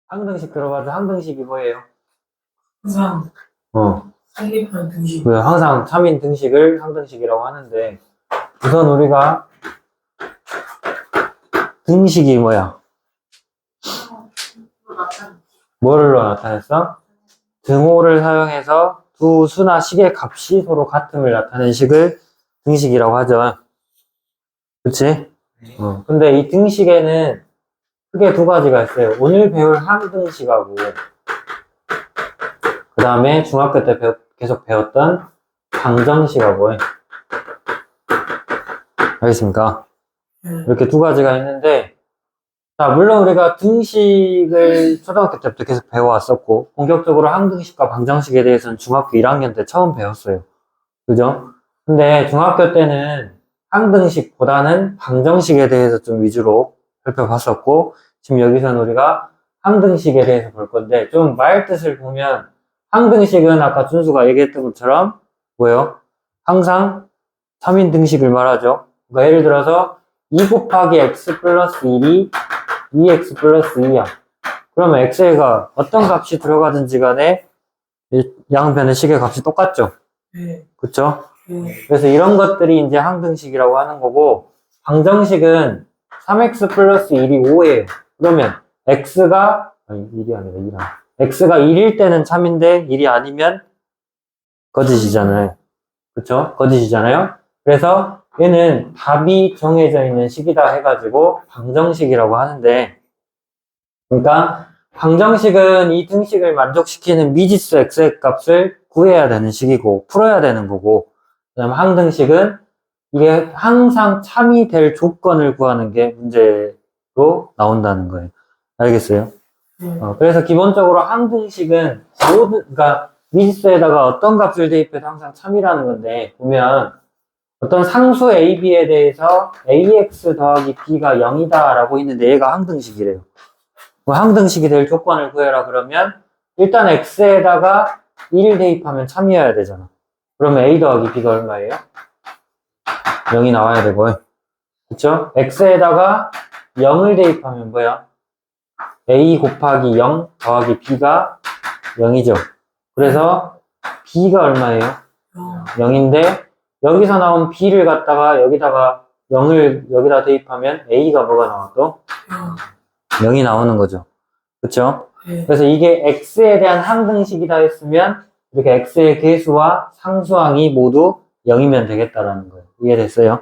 항등식 들어봐도 항등식이 뭐예요? 항상 어, 성립한 등식. 항상 3인 등식을 항등식이라고 하는데, 우선 우리가 등식이 뭐야? 뭐를로 나타냈어? 등호를 사용해서 두 수나 식의 값이 서로 같음을 나타내는 식을 등식이라고 하죠. 그치? 근데 이 등식에는 크게 두 가지가 있어요. 오늘 배울 항등식하고, 그 다음에 중학교 때 계속 배웠던 방정식하고, 알겠습니까? 이렇게 두 가지가 있는데, 자, 물론 우리가 등식을 초등학교 때부터 계속 배워왔었고, 본격적으로 항등식과 방정식에 대해서는 중학교 1학년 때 처음 배웠어요. 그죠? 근데 중학교 때는 항등식보다는 방정식에 대해서 좀 위주로 살펴봤었고, 지금 여기서는 우리가 항등식에 대해서 볼 건데, 좀 말 뜻을 보면, 항등식은 아까 준수가 얘기했던 것처럼, 뭐예요? 항상 3인 등식을 말하죠. 그러니까 예를 들어서, 2 곱하기 x 플러스 1이 2x 플러스 2야. 그러면 x가 어떤 값이 들어가든지 간에 양변의 식의 값이 똑같죠. 네. 그쵸? 네. 그래서 이런 것들이 이제 항등식이라고 하는 거고, 방정식은 3x 플러스 1이 5예요. 그러면 x가, 아니, 1이 아니라 2라. x가 1일 때는 참인데 1이 아니면 거짓이잖아요. 그쵸? 거짓이잖아요. 그래서 얘는 답이 정해져 있는 식이다 해가지고 방정식이라고 하는데, 그러니까 방정식은 이 등식을 만족시키는 미지수 x의 값을 구해야 되는 식이고 풀어야 되는 거고, 그다음에 항등식은 이게 항상 참이 될 조건을 구하는 게 문제로 나온다는 거예요. 알겠어요? 그래서 기본적으로 항등식은 그러니까 미지수에다가 어떤 값을 대입해도 항상 참이라는 건데, 보면 어떤 상수 a, b에 대해서 ax 더하기 b가 0이다 라고 있는데 얘가 항등식이래요. 항등식이 될 조건을 구해라 그러면 일단 x에다가 1 대입하면 참이어야 되잖아. 그러면 a 더하기 b가 얼마예요? 0이 나와야 되고, 그쵸? x에다가 0을 대입하면 뭐야? a 곱하기 0 더하기 b가 0이죠. 그래서 b가 얼마예요? 0인데 여기서 나온 b를 갖다가 여기다가 0을 여기다 대입하면 a가 뭐가 나와 또? 0이 나오는 거죠. 그쵸? 그래서 이게 x에 대한 항등식이다 했으면 이렇게 x의 계수와 상수항이 모두 0이면 되겠다라는 거예요. 이해됐어요?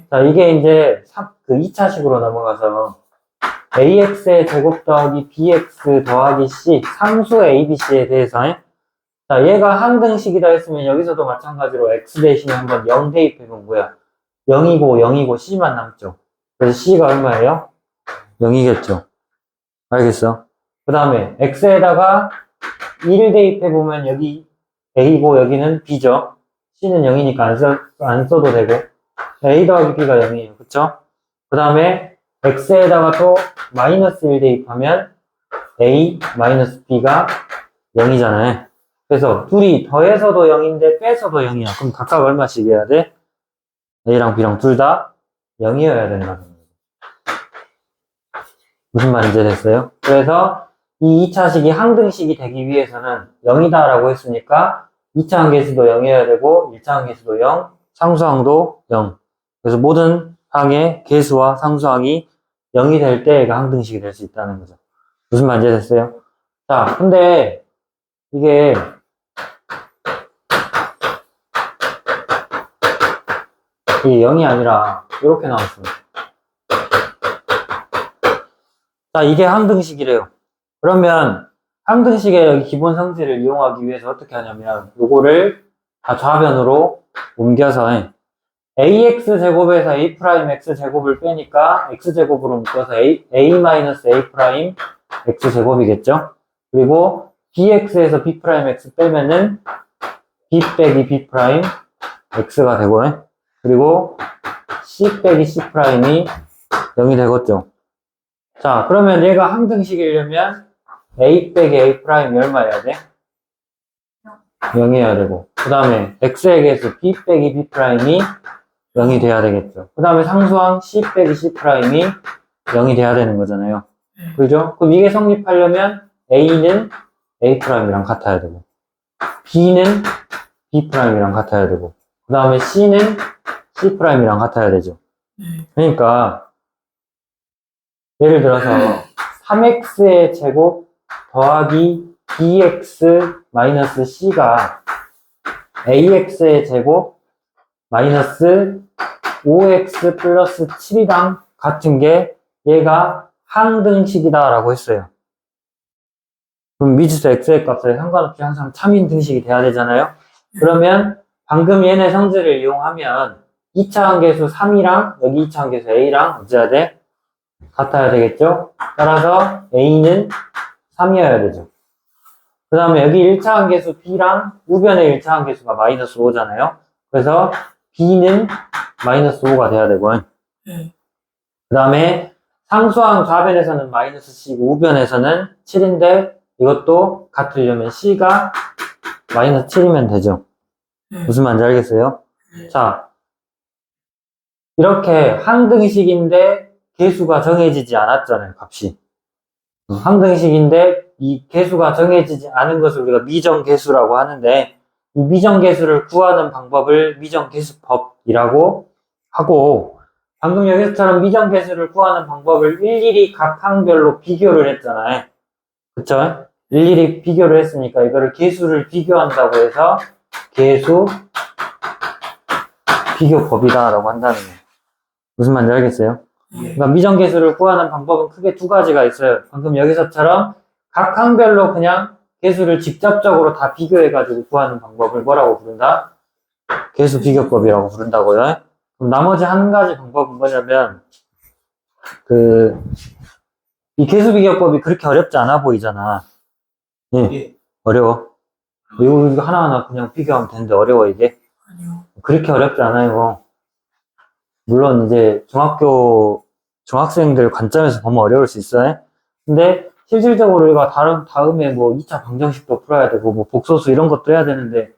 자, 이게 이제 그 2차식으로 넘어가서 ax의 제곱 더하기 bx 더하기 c 상수 abc에 대해서 자, 얘가 항등식이다 했으면 여기서도 마찬가지로 x 대신에 한번 0 대입해보면 뭐야? 0이고 0이고 c만 남죠. 그래서 c가 얼마예요? 0이겠죠. 알겠어? 그 다음에 x에다가 1 대입해보면 여기 a고 여기는 b죠. c는 0이니까 안 써도 되고 a 더하기 b가 0이에요. 그쵸? 그 다음에 x에다가 또 마이너스 1 대입하면 a 마이너스 b가 0이잖아요. 그래서 둘이 더해서도 0인데 빼서도 0이야. 그럼 각각 얼마씩 해야 돼? a랑 b랑 둘 다 0이어야 된다는 거예요. 무슨 말인지 됐어요? 그래서 이 2차식이 항등식이 되기 위해서는 0이다 라고 했으니까 2차 항계수도 0이어야 되고 1차 항계수도 0, 상수항도 0. 그래서 모든 항의 계수와 상수항이 0이 될 때 얘가 항등식이 될 수 있다는 거죠. 무슨 말인지 됐어요? 자, 근데 이게 이게 0이 아니라 이렇게 나왔습니다. 자, 이게 항등식이래요. 그러면 항등식의 여기 기본 성질을 이용하기 위해서 어떻게 하냐면 요거를 다 좌변으로 옮겨서 ax-제곱에서 a'x-제곱을 빼니까 x제곱으로 묶어서 a-a-x-제곱이겠죠? 그리고 bx에서 b'x 빼면은 b 빼기 b'x가 되고, 그리고 c 빼기 c'이 0이 되겠죠. 자, 그러면 얘가 항등식이려면 a 빼기 a' 얼마여야 돼? 0이어야 되고, 그 다음에 x의 계수 b 빼기 b'이 0이 돼야 되겠죠. 그 다음에 상수항 c 빼기 c'이 0이 돼야 되는 거잖아요. 그죠? 그럼 이게 성립하려면 A는 A'이랑 같아야 되고, B는 B'이랑 같아야 되고, 그 다음에 C는 C'이랑 같아야 되죠. 그러니까, 예를 들어서, 3x의 제곱 더하기 bx 마이너스 c가 ax의 제곱 마이너스 5x 플러스 7이랑 같은 게 얘가 항등식이다 라고 했어요. 그럼 미지수 x의 값에 상관없이 항상 참인 등식이 돼야 되잖아요. 그러면 방금 얘네 성질을 이용하면 2차 함계수 3이랑 여기 2차 함계수 a랑 어찌해야 돼? 같아야 되겠죠? 따라서 a는 3이어야 되죠. 그 다음에 여기 1차 함계수 b랑 우변의 1차 함계수가 마이너스 5잖아요. 그래서 b는 마이너스 5가 돼야 되고, 그 다음에 상수항 좌변에서는 마이너스 c고 우변에서는 7인데 이것도 같으려면 c가 마이너스 7이면 되죠. 무슨 말인지 알겠어요? 자, 이렇게 항등식인데 개수가 정해지지 않았잖아요, 값이. 항등식인데 이 개수가 정해지지 않은 것을 우리가 미정개수라고 하는데, 이 미정개수를 구하는 방법을 미정개수법이라고 하고, 방금 여기서처럼 미정개수를 구하는 방법을 일일이 각 항별로 비교를 했잖아요. 그쵸? 일일이 비교를 했으니까 이거를 개수를 비교한다고 해서 개수 비교법이다 라고 한다는 거예요. 무슨 말인지 알겠어요? 그러니까 미정개수를 구하는 방법은 크게 두 가지가 있어요. 방금 여기서처럼 각 항별로 그냥 개수를 직접적으로 다 비교해가지고 구하는 방법을 뭐라고 부른다? 개수 비교법이라고 부른다고요. 그럼 나머지 한 가지 방법은 뭐냐면, 이 개수 비교법이 그렇게 어렵지 않아 보이잖아. 예. 어려워. 이거 하나하나 그냥 비교하면 되는데 어려워, 이게? 아니요. 그렇게 어렵지 않아요. 물론 이제 중학생들 관점에서 보면 어려울 수 있어요. 근데 실질적으로 우리가 다음에 뭐 2차 방정식도 풀어야 되고 뭐 복소수 이런 것도 해야 되는데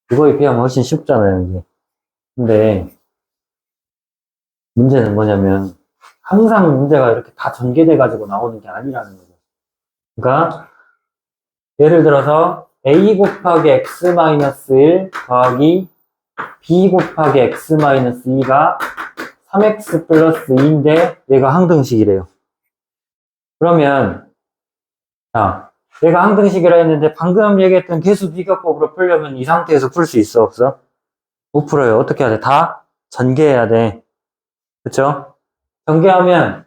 그거에 비하면 훨씬 쉽잖아요, 이게. 근데 문제는 뭐냐면 항상 문제가 이렇게 다 전개돼 가지고 나오는 게 아니라는 거죠. 그러니까 예를 들어서 a 곱하기 x-1 더하기 b 곱하기 x-2가 3x 플러스 2인데 얘가 항등식이래요. 그러면 자, 얘가 항등식이라 했는데 방금 얘기했던 개수 비교법으로 풀려면 이 상태에서 풀 수 있어, 없어? 못 풀어요. 어떻게 해야 돼? 다 전개해야 돼. 그쵸? 전개하면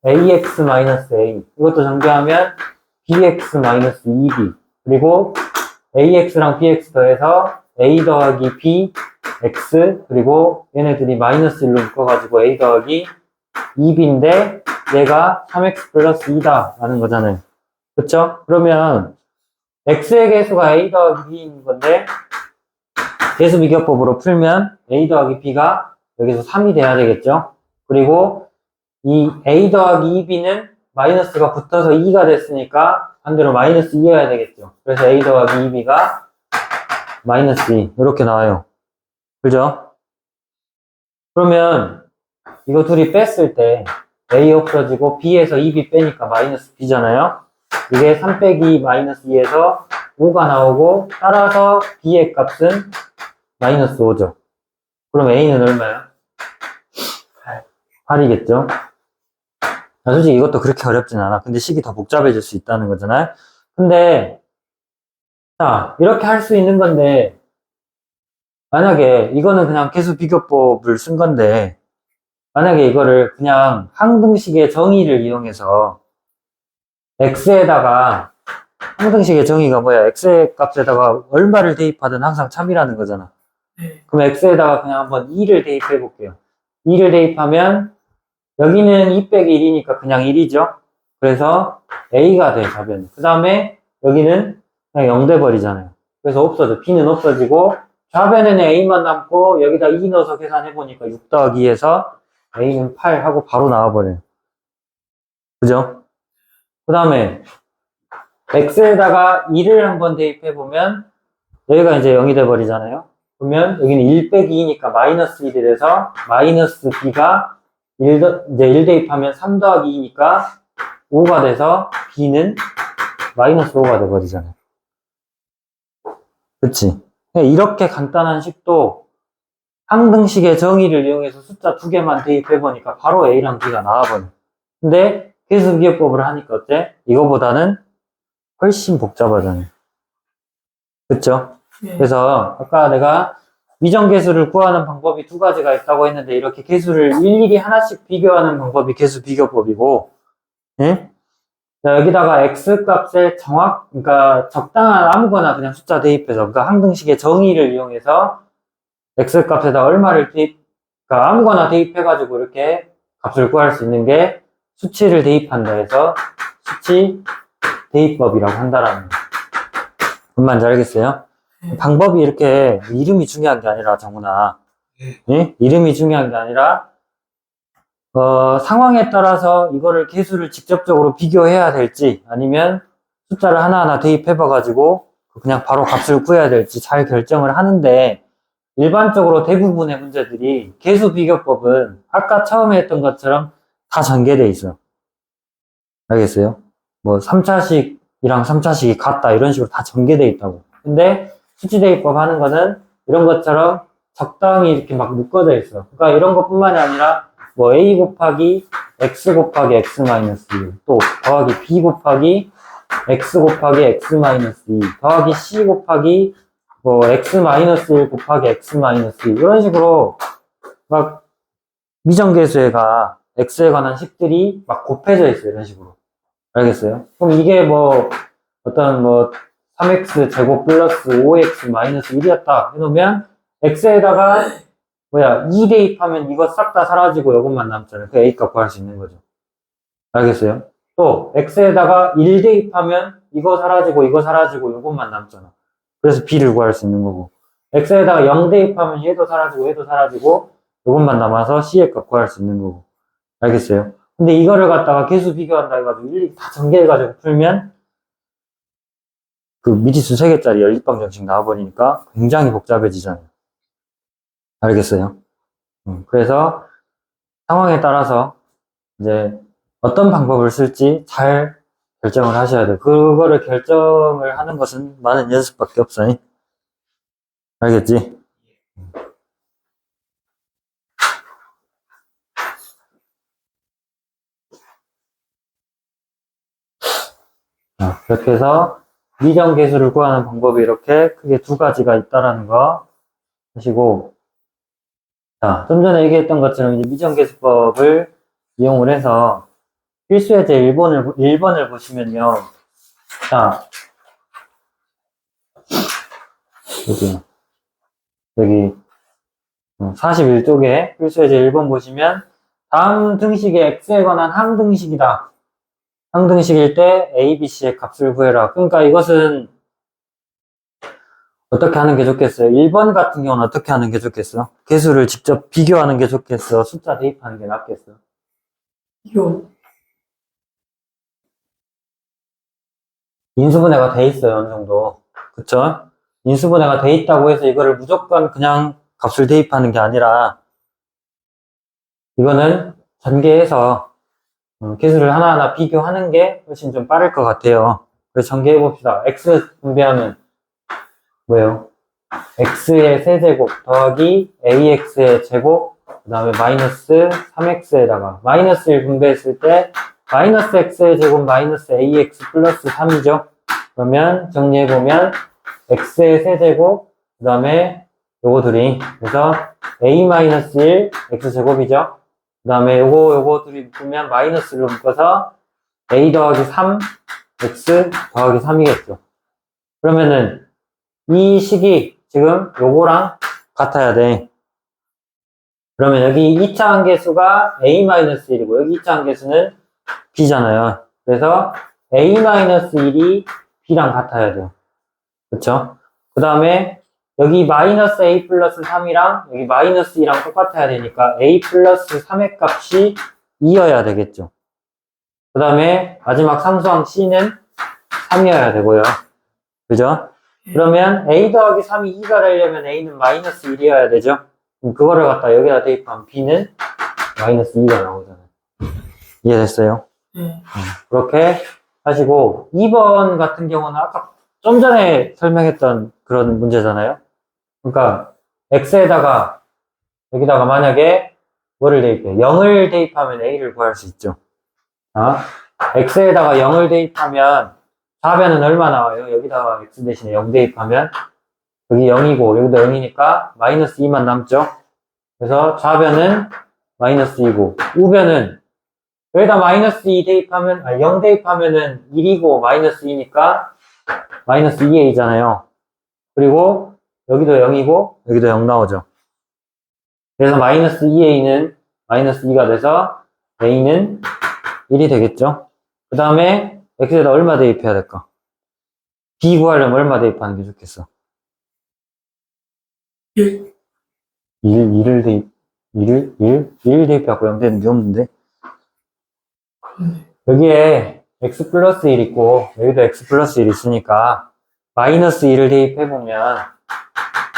ax-a 이것도 전개하면 bx-2b 그리고 ax랑 bx 더해서 a 더하기 b x 그리고 얘네들이 마이너스 1로 묶어가지고 a 더하기 2b인데 얘가 3x 플러스 2다 라는 거잖아요. 그쵸? 그러면 x의 개수가 a 더하기 b인 건데 개수 비교법으로 풀면 a 더하기 b가 여기서 3이 돼야 되겠죠? 그리고 이 a 더하기 2b는 마이너스가 붙어서 2가 됐으니까 반대로 마이너스 2여야 되겠죠? 그래서 a 더하기 2b가 마이너스 2 이렇게 나와요. 그죠? 그러면 이거 둘이 뺐을 때 a 없어지고 b에서 2b 빼니까 마이너스 b잖아요. 이게 3 빼기 마이너스 2에서 5가 나오고 따라서 b의 값은 마이너스 5죠. 그럼 a는 얼마야? 8이겠죠? 솔직히 이것도 그렇게 어렵진 않아. 근데 식이 더 복잡해질 수 있다는 거잖아요. 근데 자, 이렇게 할 수 있는 건데 만약에 이거는 그냥 개수 비교법을 쓴 건데 만약에 이거를 그냥 항등식의 정의를 이용해서 x에다가 항등식의 정의가 뭐야? x의 값에다가 얼마를 대입하든 항상 참이라는 거잖아. 그럼 x에다가 그냥 한번 2를 대입해 볼게요. 2를 대입하면 여기는 2 빼기 1이니까 그냥 1이죠. 그래서 a가 돼, 좌변이. 그 다음에 여기는 그냥 0 돼버리잖아요. 그래서 없어져. b는 없어지고 좌변에는 a만 남고 여기다 2 넣어서 계산해보니까 6 더하기 2에서 a는 8 하고 바로 나와버려요. 그죠? 그 다음에 x에다가 2를 한번 대입해보면 여기가 이제 0이 돼버리잖아요. 그러면 여기는 1 빼기 2니까 마이너스 1이 돼서 마이너스 b가 이제 1 대입하면 3 더하기 2니까 5가 돼서 b는 마이너스 5가 돼버리잖아요. 그치? 이렇게 간단한 식도 항등식의 정의를 이용해서 숫자 2개만 대입해보니까 바로 a랑 b가 나와버려. 근데 계수비교법을 하니까 어때? 이거보다는 훨씬 복잡하잖아요. 그쵸? 네. 그래서 아까 내가 미정계수를 구하는 방법이 2가지가 있다고 했는데 이렇게 계수를 일일이 하나씩 비교하는 방법이 계수비교법이고, 예? 자, 여기다가 x 값에 그러니까 적당한 아무거나 그냥 숫자 대입해서, 그러니까 항등식의 정의를 이용해서 x 값에다 얼마를 그러니까 아무거나 대입해가지고 이렇게 값을 구할 수 있는 게 수치를 대입한다 해서 수치 대입법이라고 한다라는 거. 뭔 말인지 알겠어요? 방법이 이렇게 이름이 중요한 게 아니라 정훈아, 예? 이름이 중요한 게 아니라 상황에 따라서 이거를 계수를 직접적으로 비교해야 될지 아니면 숫자를 하나하나 대입해봐가지고 그냥 바로 값을 구해야 될지 잘 결정을 하는데, 일반적으로 대부분의 문제들이 계수 비교법은 아까 처음에 했던 것처럼 다 전개돼 있어. 알겠어요? 뭐 3차식이랑 3차식이 같다 이런 식으로 다 전개돼 있다고. 근데 수치대입법 하는 거는 이런 것처럼 적당히 이렇게 막 묶어져 있어. 그러니까 이런 것뿐만이 아니라 뭐 a 곱하기 x 곱하기 x 마이너스 1, 또 더하기 b 곱하기 x 곱하기 x 마이너스 2, 더하기 c 곱하기 뭐 x 마이너스 1 곱하기 x 마이너스 2, 이런 식으로 막 미정계수에가 x에 관한 식들이 막 곱해져 있어요. 이런 식으로. 알겠어요? 그럼 이게 뭐 어떤 뭐 3x 제곱 플러스 5x 마이너스 1이었다 해놓으면 x에다가 2 대입하면 이거 싹 다 사라지고 이것만 남잖아요. 그 a값 구할 수 있는 거죠. 알겠어요? 또 x에다가 1 대입하면 이거 사라지고 이거 사라지고 이것만 남잖아. 그래서 b를 구할 수 있는 거고, x에다가 0 대입하면 얘도 사라지고 얘도 사라지고 이것만 남아서 c의 값 구할 수 있는 거고. 알겠어요? 근데 이거를 갖다가 계수 비교한다 해가지고 일일이 다 전개해가지고 풀면 그 미지수 3개짜리 연립방 정식 나와버리니까 굉장히 복잡해지잖아요. 알겠어요? 그래서 상황에 따라서 이제 어떤 방법을 쓸지 잘 결정을 하셔야 돼요. 그거를 결정을 하는 것은 많은 연습밖에 없어요. 알겠지? 그렇게 해서 미정계수를 구하는 방법이 이렇게 크게 2가지가 있다라는 거 하시고, 자, 좀 전에 얘기했던 것처럼 이제 미정계수법을 이용을 해서 필수예제 1번을 보시면요. 자, 여기 41쪽에 필수예제 1번 보시면 다음 등식의 x에 관한 항등식이다. 항등식일 때 a, b, c의 값을 구해라. 그러니까 이것은 어떻게 하는 게 좋겠어요? 1번 같은 경우는 어떻게 하는 게 좋겠어? 계수를 직접 비교하는 게 좋겠어? 숫자 대입하는 게 낫겠어? 이거 인수분해가 돼 있어요, 어느 정도. 그쵸? 인수분해가 돼 있다고 해서 이거를 무조건 그냥 값을 대입하는 게 아니라 이거는 전개해서 계수를 하나하나 비교하는 게 훨씬 좀 빠를 것 같아요. 그래서 전개해 봅시다. x 분배하면 뭐예요? x의 세제곱 더하기 ax의 제곱, 그 다음에 마이너스 3x에다가 마이너스 1 분배했을 때 마이너스 x의 제곱 마이너스 ax 플러스 3이죠. 그러면 정리해보면 x의 세제곱, 그 다음에 요거 둘이, 그래서 a 마이너스 1 x제곱이죠. 그 다음에 요거 둘이 묶으면 마이너스로 묶어서 a 더하기 3 x 더하기 3이겠죠. 그러면은 이 식이 지금 요거랑 같아야 돼. 그러면 여기 2차 함계수가 a-1이고 여기 2차 함계수는 b잖아요. 그래서 a-1이 b랑 같아야 돼요. 그쵸? 그 다음에 여기 마이너스 a 플러스 3이랑 여기 마이너스 2랑 똑같아야 되니까 a 플러스 3의 값이 2여야 되겠죠. 그 다음에 마지막 상수항 c는 3이어야 되고요. 그죠? 그러면 a 더하기 3이 2가 되려면 a는 마이너스 1이어야 되죠? 그럼 그거를 갖다 여기다 대입하면 b는 마이너스 2가 나오잖아요. 이해됐어요? 네. 그렇게 하시고, 2번 같은 경우는 아까 좀 전에 설명했던 그런 문제잖아요. 그러니까, x에다가, 여기다가 만약에 뭐를 대입해? 0을 대입하면 a를 구할 수 있죠. 아, x에다가 0을 대입하면, 답변은 얼마 나와요? 여기다가 x 대신에 0 대입하면, 여기 0이고, 여기도 0이니까, 마이너스 2만 남죠? 그래서 좌변은 마이너스 2고, 우변은 여기다 마이너스 2 대입하면, 0 대입하면은 1이고 마이너스 2니까 마이너스 2a잖아요. 그리고 여기도 0이고 여기도 0 나오죠. 그래서 마이너스 2a는 마이너스 2가 돼서 a는 1이 되겠죠. 그 다음에 x에다 얼마 대입해야 될까? b 구하려면 얼마 대입하는 게 좋겠어? 1. 1을 대입, 1 대입해갖고 0 되는 게 없는데. 여기에 x 플러스 1 있고 여기도 x 플러스 1 있으니까 마이너스 1을 대입해보면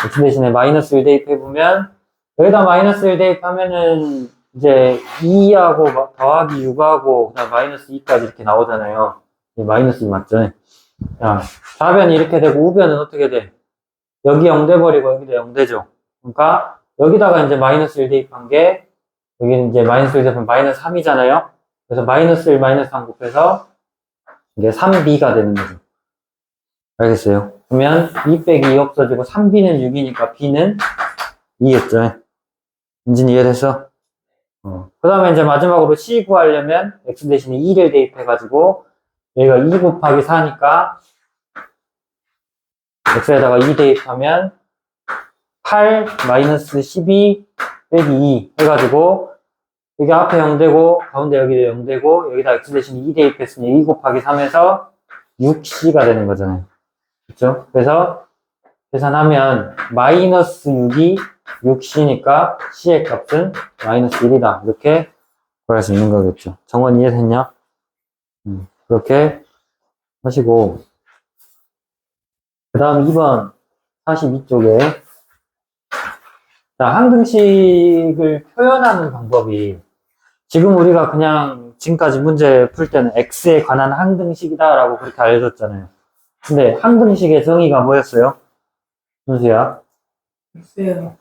x 대신에 마이너스 1 대입해보면 여기다 마이너스 1 대입하면은 이제 2하고 더하기 6하고 그다음 마이너스 2까지 이렇게 나오잖아요. 마이너스 2 맞죠? 자, 좌변이 이렇게 되고 우변은 어떻게 돼? 여기 0 돼버리고 여기도 0 되죠. 그러니까 여기다가 이제 마이너스 1 대입한 게 여기는 이제 마이너스 1 대입하면 마이너스 3이잖아요. 그래서 마이너스 1, 마이너스 3 곱해서 이게 3b가 되는 거죠. 알겠어요? 그러면 2 빼기 2 없어지고 3b는 6이니까 b는 2겠죠. 인진 이해됐어? 그 다음에 이제 마지막으로 c 구하려면 x 대신에 2를 대입해가지고 여기가 2 곱하기 4니까 x에다가 2 대입하면 8 마이너스 12 빼기 2 해가지고 여기 앞에 0 되고 가운데 여기도 0 되고 여기다 x 대신 2 대입했으니 2 곱하기 3에서 6c가 되는 거잖아요. 그렇죠? 그래서 계산하면 마이너스 6이 6c니까 c의 값은 마이너스 1이다. 이렇게 구할 수 있는 거겠죠. 정원 이해됐냐? 그렇게 하시고 그 다음 2번 42쪽에 자, 항등식을 표현하는 방법이 지금 우리가 그냥 지금까지 문제 풀 때는 x에 관한 항등식이다라고 그렇게 알려줬잖아요. 근데 항등식의 정의가 뭐였어요? 준수야? X에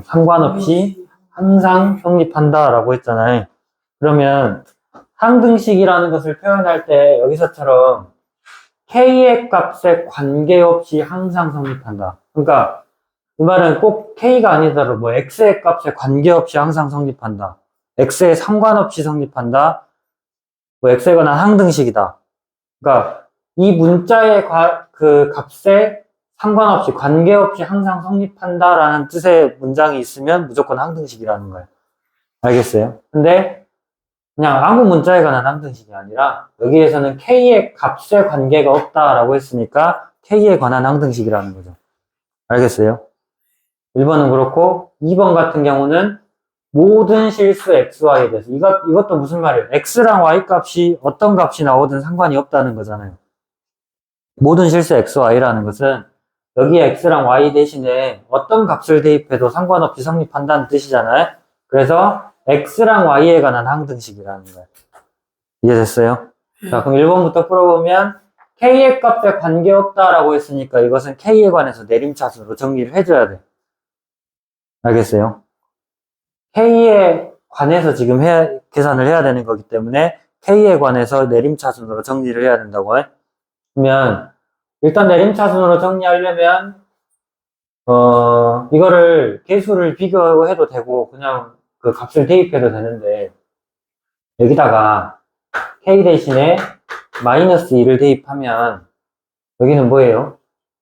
상관없이 항상 성립한다라고 했잖아요. 그러면 항등식이라는 것을 표현할 때 여기서처럼 k의 값에 관계없이 항상 성립한다. 그러니까 이 말은 꼭 k가 아니더라도 뭐 x의 값에 관계없이 항상 성립한다. x에 상관없이 성립한다. 뭐 x에 관한 항등식이다. 그러니까 이 문자의 그 값에 상관없이 관계없이 항상 성립한다라는 뜻의 문장이 있으면 무조건 항등식이라는 거예요. 알겠어요? 근데 그냥 아무 문자에 관한 항등식이 아니라 여기에서는 k의 값에 관계가 없다라고 했으니까 k에 관한 항등식이라는 거죠. 알겠어요? 1번은 그렇고 2번 같은 경우는 모든 실수 xy에 대해서 이것도 무슨 말이에요? x랑 y 값이 어떤 값이 나오든 상관이 없다는 거잖아요. 모든 실수 xy라는 것은 여기에 x랑 y 대신에 어떤 값을 대입해도 상관없이 성립한다는 뜻이잖아요. 그래서 x랑 y에 관한 항등식이라는 거예요. 이해됐어요? 자, 그럼 1번부터 풀어보면 k의 값에 관계없다라고 했으니까 이것은 k에 관해서 내림차순으로 정리를 해줘야 돼. 알겠어요? k에 관해서 지금 계산을 해야 되는 거기 때문에 k에 관해서 내림차순으로 정리를 해야 된다고 해. 그러면 일단 내림차순으로 정리하려면 이거를 계수를 비교해도 되고 그냥 그 값을 대입해도 되는데 여기다가 k 대신에 마이너스 2를 대입하면 여기는 뭐예요?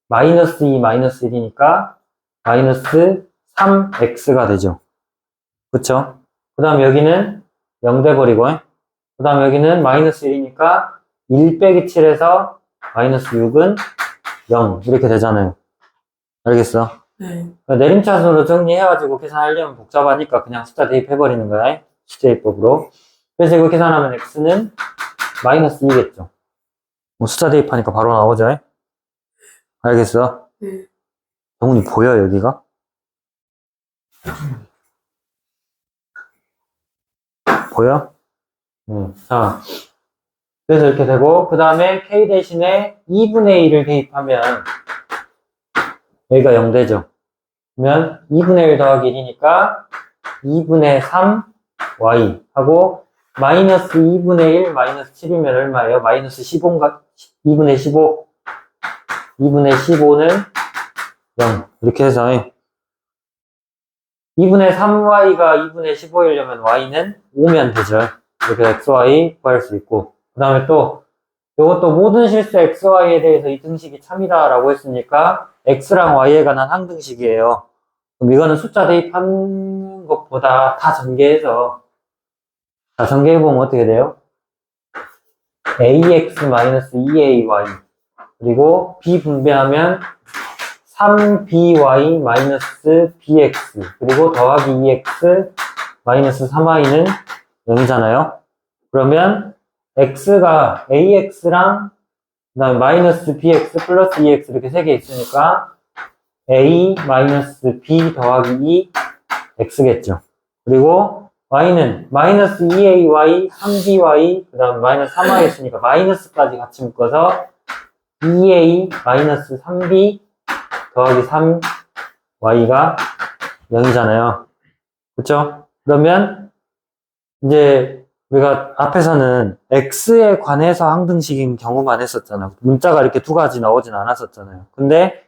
마이너스 2 마이너스 1이니까 마이너스 3x가 되죠. 그쵸? 그 다음 여기는 0 돼버리고 그 다음 여기는 마이너스 1이니까 1 빼기 7에서 마이너스 6은 0 이렇게 되잖아요. 알겠어? 네. 내림차순으로 정리해가지고 계산하려면 복잡하니까 그냥 숫자 대입해버리는 거야. 숫자입법으로. 그래서 이거 계산하면 x는 마이너스 2겠죠. 뭐 숫자 대입하니까 바로 나오죠. 알겠어? 네. 정훈이 보여 여기가? 보여? 자, 그래서 이렇게 되고, 그 다음에 k 대신에 2분의 1을 대입하면 여기가 0 되죠. 그러면 2분의 1 더하기 1이니까 2분의 3y 하고 마이너스 2분의 1 마이너스 7이면 얼마예요? 마이너스 15인가? 2분의 15. 2분의 15는 0. 이렇게 해서 2분의 3y가 2분의 15이려면 y는 5면 되죠. 이렇게 xy 구할 수 있고. 그 다음에 또 이것도 모든 실수 xy에 대해서 이 등식이 참이다 라고 했으니까 x랑 y에 관한 항등식이에요. 그럼 이거는 숫자 대입하는 것보다 다 전개해서 자, 전개해보면 어떻게 돼요? ax-2ay 그리고 b 분배하면 3by-bx 그리고 더하기 2x 마이너스 3y는 0이잖아요. 그러면 x가 ax랑 그다음에 마이너스 bx 플러스 2x 이렇게 세 개 있으니까 a 마이너스 b 더하기 2 x겠죠. 그리고 y는 마이너스 2ay, 3by, 그 다음 마이너스 3y 있으니까 마이너스까지 같이 묶어서 2a 마이너스 3b 더하기 3y가 0이잖아요. 그쵸? 그러면 이제 우리가 앞에서는 x에 관해서 항등식인 경우만 했었잖아. 문자가 이렇게 두 가지 나오진 않았었잖아요. 근데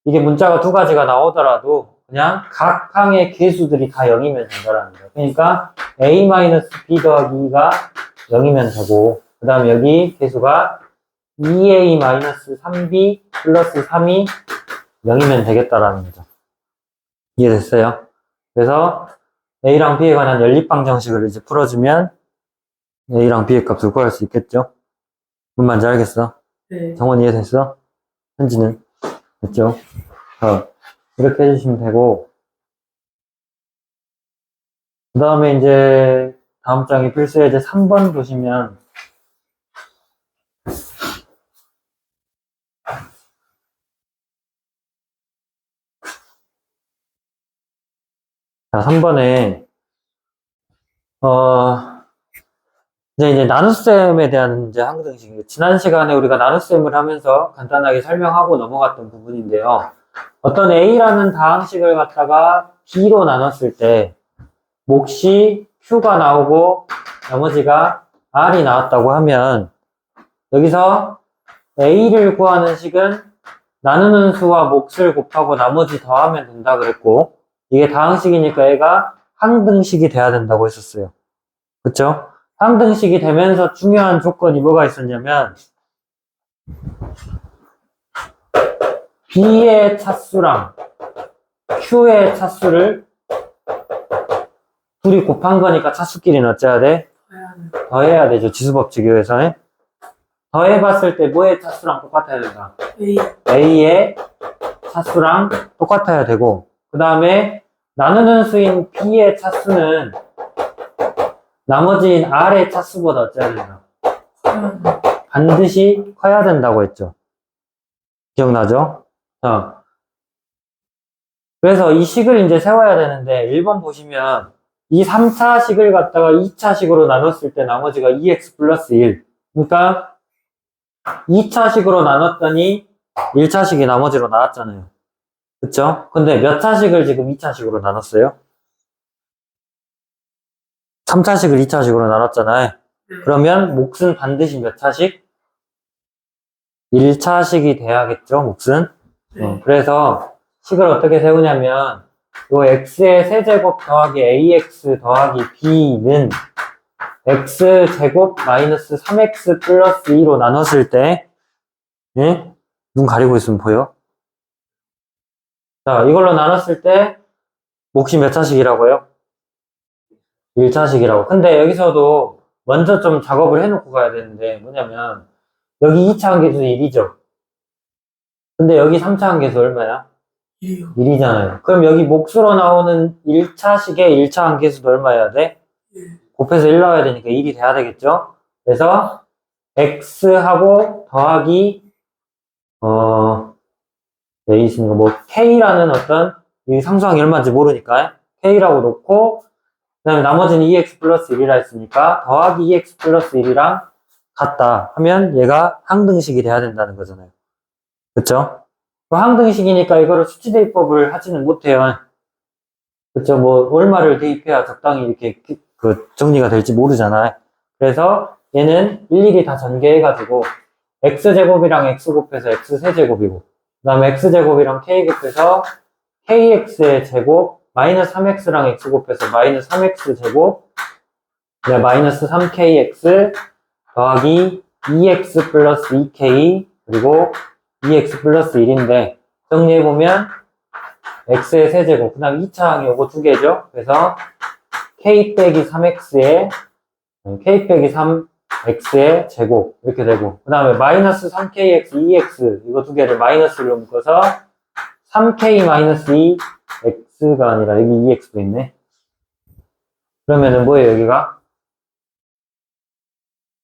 이게 문자가 두 가지가 나오더라도 그냥 각 항의 개수들이 다 0이면 된다라는 거예요. 그러니까 a-b 더하기 2가 0이면 되고 그 다음에 여기 개수가 2a-3b 플러스 3이 0이면 되겠다라는 거죠. 이해됐어요? 그래서 a랑 b에 관한 연립방정식을 이제 풀어주면 a랑 b의 값을 구할 수 있겠죠? 뭔 말인지 알겠어? 네. 정원 이해됐어? 현지는? 됐죠? 이렇게 해주시면 되고 그 다음에 이제 다음 장에 필수 예제 3번 보시면 자 3번에 이제 나눗셈에 대한 이제 항등식. 지난 시간에 우리가 나눗셈을 하면서 간단하게 설명하고 넘어갔던 부분인데요. 어떤 A라는 다항식을 갖다가 B로 나눴을 때, 몫이 Q가 나오고, 나머지가 R이 나왔다고 하면, 여기서 A를 구하는 식은 나누는 수와 몫을 곱하고 나머지 더하면 된다 그랬고, 이게 다항식이니까 얘가 항등식이 돼야 된다고 했었어요. 그쵸? 항등식이 되면서 중요한 조건이 뭐가 있었냐면 B의 차수랑 Q의 차수를 둘이 곱한 거니까 차수끼리는 어째야 돼? 더해야 되죠. 지수법칙에 의해서. 더해봤을 때 뭐의 차수랑 똑같아야 된다? A의 차수랑 똑같아야 되고 그 다음에 나누는 수인 B의 차수는 나머지인 R의 차수보다 어째야 된다? 반드시 커야 된다고 했죠. 기억나죠? 그래서 이 식을 이제 세워야 되는데 1번 보시면 이 3차 식을 갖다가 2차 식으로 나눴을 때 나머지가 2x 플러스 1 그러니까 2차 식으로 나눴더니 1차 식이 나머지로 나왔잖아요. 그쵸? 근데 몇 차식을 지금 2차 식으로 나눴어요? 3차식을 2차식으로 나눴잖아요. 그러면 몫은 반드시 몇 차식? 1차식이 돼야겠죠, 몫은? 그래서 식을 어떻게 세우냐면 요 x의 세제곱 더하기 ax 더하기 b는 x제곱 마이너스 3x 플러스 2로 나눴을 때 예? 눈 가리고 있으면 보여? 자, 이걸로 나눴을 때 몫이 몇 차식이라고요? 1차식이라고. 근데 여기서도 먼저 좀 작업을 해놓고 가야 되는데 뭐냐면 여기 2차 항계수 1이죠. 근데 여기 3차 항계수 얼마야? 1이잖아요. 그럼 여기 몫으로 나오는 1차식의 1차 항계수도 얼마여야 돼? 곱해서 1 나와야 되니까 1이 돼야 되겠죠? 그래서 x하고 더하기 여기 있으니까 뭐 k라는 어떤 이 상수항이 얼마인지 모르니까 k라고 놓고 그 다음에 나머지는 2x 플러스 1이라 했으니까 더하기 2x 플러스 1이랑 같다 하면 얘가 항등식이 돼야 된다는 거잖아요. 그쵸? 항등식이니까 이거를 수치 대입법을 하지는 못해요. 그쵸? 뭐 얼마를 대입해야 적당히 이렇게 정리가 될지 모르잖아요. 그래서 얘는 일일이 다 전개해가지고 x제곱이랑 x 곱해서 x 세제곱이고 그 다음에 x제곱이랑 k 곱해서 kx의 제곱 마이너스 3x랑 x 곱해서 마이너스 3x 제곱 마이너스 3kx 더하기 2x 플러스 2k 그리고 2x 플러스 1인데 정리해보면 x의 세제곱 그 다음 2차항이 요거 두 개죠. 그래서 k 빼기 3x의 k 빼기 3x의 제곱 이렇게 되고 그 다음에 마이너스 3kx 2x 이거 두 개를 마이너스로 묶어서 3k 마이너스 2x가 아니라 여기 2x도 있네. 그러면은 뭐예요 여기가?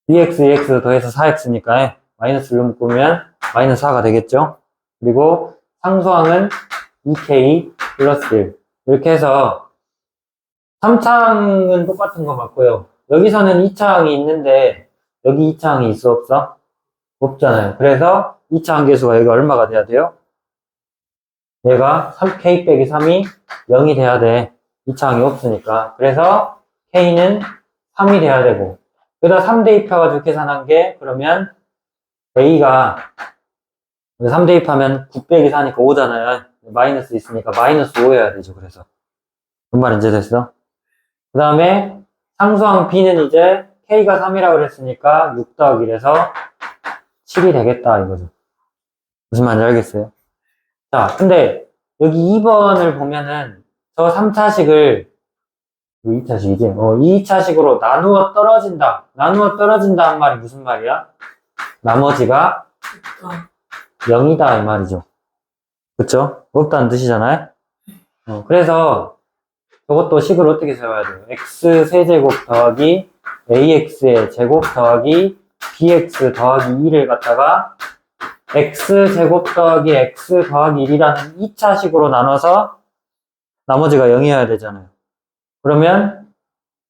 2x, 2x 더해서 4x니까 마이너스로 묶으면 마이너스 4가 되겠죠? 그리고 상수항은 2k 플러스 1 이렇게 해서 3차항은 똑같은 거 맞고요. 여기서는 2차항이 있는데 여기 2차항이 있어 없어? 없잖아요. 그래서 2차항 계수가 여기 얼마가 돼야 돼요? 얘가 3k 빼기 3이 0이 돼야 돼. 2차항이 없으니까. 그래서 k는 3이 돼야 되고 여기다 3 대입해가지고 계산한 게 그러면 a가 3 대입하면 9 빼기 4니까 5잖아요. 마이너스 있으니까 마이너스 5여야 되죠. 그래서 무슨 말인지 됐어? 그 다음에 상수항 b는 이제 k가 3이라고 그랬으니까 6 더하기 1에서 7이 되겠다 이거죠. 무슨 말인지 알겠어요? 자, 근데 여기 2번을 보면은 저 3차식을 2차식이지? 2차식으로 나누어 떨어진다. 나누어 떨어진다는 말이 무슨 말이야? 나머지가 0이다 이 말이죠. 그쵸? 없다는 뜻이잖아요? 그래서 저것도 식을 어떻게 세워야 돼요? x 세제곱 더하기 ax의 제곱 더하기 bx 더하기 2를 갖다가 x 제곱 더하기 x 더하기 1이라는 2차식으로 나눠서 나머지가 0이어야 되잖아요. 그러면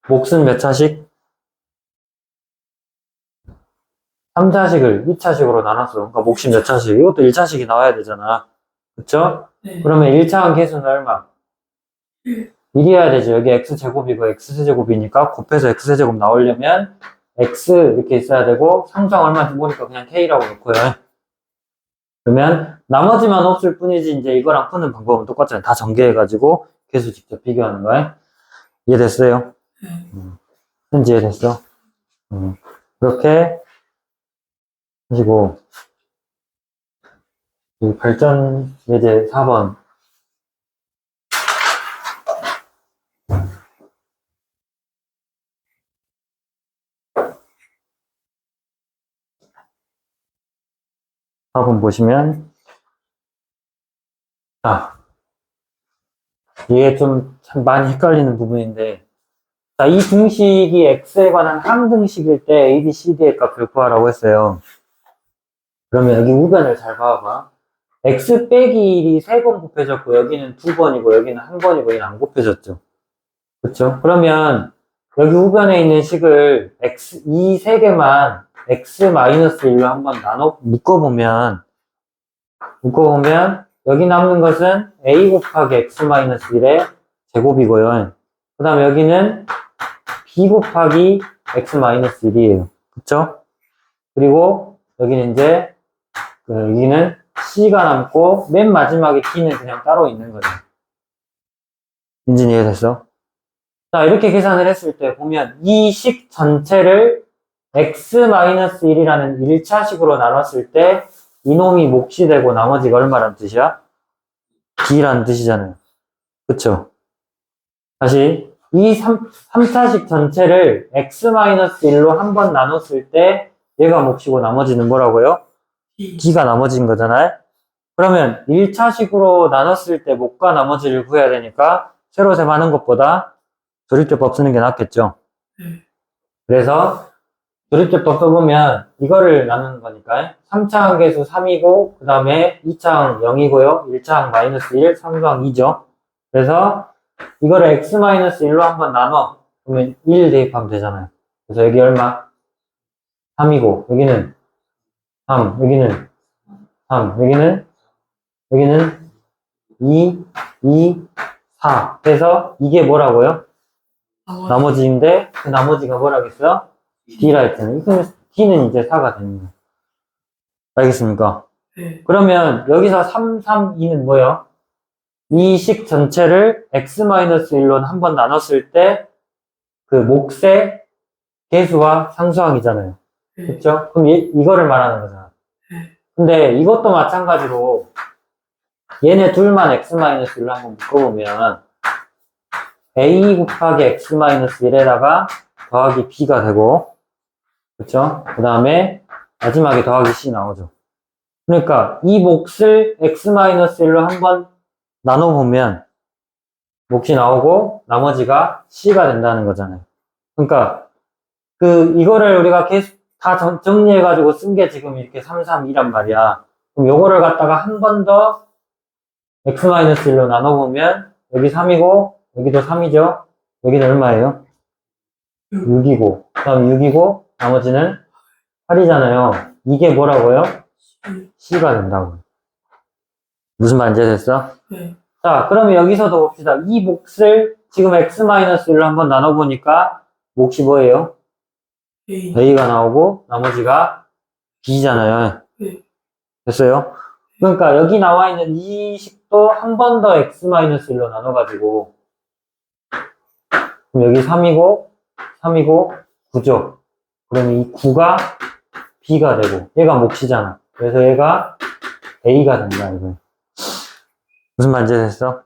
몫은 몇 차식? 3차식을 2차식으로 나눴어. 그러니까 몫이 몇 차식? 이것도 1차식이 나와야 되잖아. 그쵸? 네. 그러면 1차항 계수는 얼마? 1이어야 되죠. 여기 x제곱이고 x세제곱이니까 곱해서 x세제곱 나오려면 x 이렇게 있어야 되고 상수항 얼마인지 모르니까 그냥 k라고 놓고요. 그러면 나머지만 없을 뿐이지 이제 이거랑 푸는 방법은 똑같잖아요. 다 전개해가지고 계수 직접 비교하는 거예요. 이해됐어요? 현지 이해됐어? 그렇게 하시고 이 발전 예제 4번 보시면 이게 좀 참 많이 헷갈리는 부분인데 자, 이 등식이 x에 관한 항등식일 때 a, b, c, d의 값을 구하라고 했어요. 그러면 여기 우변을 잘 봐봐. x 빼기 1이 3번 곱해졌고 여기는 2번이고 여기는 1번이고 여기는 안 곱해졌죠. 그쵸? 그러면 여기 우변에 있는 식을 이 3개만 x-1로 한번 묶어보면 여기 남는 것은 a 곱하기 x-1의 제곱이고요. 그 다음에 여기는 b 곱하기 x-1이에요. 그쵸? 그리고 여기는 이제 여기는 c가 남고 맨 마지막에 d는 그냥 따로 있는 거죠. 인진이 이해됐어? 자, 이렇게 계산을 했을 때 보면 이 식 전체를 x-1이라는 1차식으로 나눴을 때 이놈이 몫이 되고 나머지가 얼마란 뜻이야? d라는 뜻이잖아요. 그쵸? 다시 이 3차식 전체를 x-1로 한번 나눴을 때 얘가 몫이고 나머지는 뭐라고요? d가 나머지인 거잖아요. 그러면 1차식으로 나눴을 때 몫과 나머지를 구해야 되니까 세로 셈하는 것보다 조립제법 쓰는 게 낫겠죠. 그래서 조립제법 써보면 이거를 나누는 거니까 3차항 계수 3이고 그 다음에 2차항 0이고요. 1차항 마이너스 1, 3차항 2죠. 그래서 이거를 x-1로 한번 나눠 그러면 1 대입하면 되잖아요. 그래서 여기 얼마? 3이고, 여기는 3, 여기는 3, 여기는 2, 4. 그래서 이게 뭐라고요? 나머지인데, 그 나머지가 뭐라겠어요? D라 했잖아요. 그럼 D는 이제 4가 되는 거예요. 알겠습니까? 네. 그러면 여기서 3, 3, 2는 뭐예요? 이 식 전체를 x-1로 한 번 나눴을 때 그 몫의 개수와 상수항이잖아요. 네. 그렇죠? 그럼 이거를 말하는 거잖아. 네. 근데 이것도 마찬가지로 얘네 둘만 x-1로 한번 묶어보면 a 곱하기 x-1에다가 더하기 b가 되고, 그렇죠? 그 다음에 마지막에 더하기 c 나오죠. 그러니까 이 몫을 x-1로 한번 나눠보면 몫이 나오고 나머지가 c가 된다는 거잖아요. 그러니까 이거를 우리가 계속 다 정리해가지고 쓴 게 지금 이렇게 3, 3, 2란 말이야. 그럼 요거를 갖다가 한 번 더 x-1로 나눠보면 여기 3이고 여기도 3이죠. 여기는 얼마예요? 6이고 그 다음 6이고 나머지는 8이잖아요. 이게 뭐라고요? c가 된다고요. 무슨 말인지 됐어? 네. 자, 그러면 여기서도 봅시다. 이 몫을 지금 x-1로 한번 나눠보니까 몫이 뭐예요? A. a가 나오고 나머지가 b잖아요. 네. 됐어요? 그러니까 여기 나와 있는 이 식도 한 번 더 x-1로 나눠가지고 그럼 여기 3이고 9죠. 그러면 이 9가 b가 되고 얘가 몫이잖아. 그래서 얘가 a가 된다 이거예요. 무슨 말인지 됐어?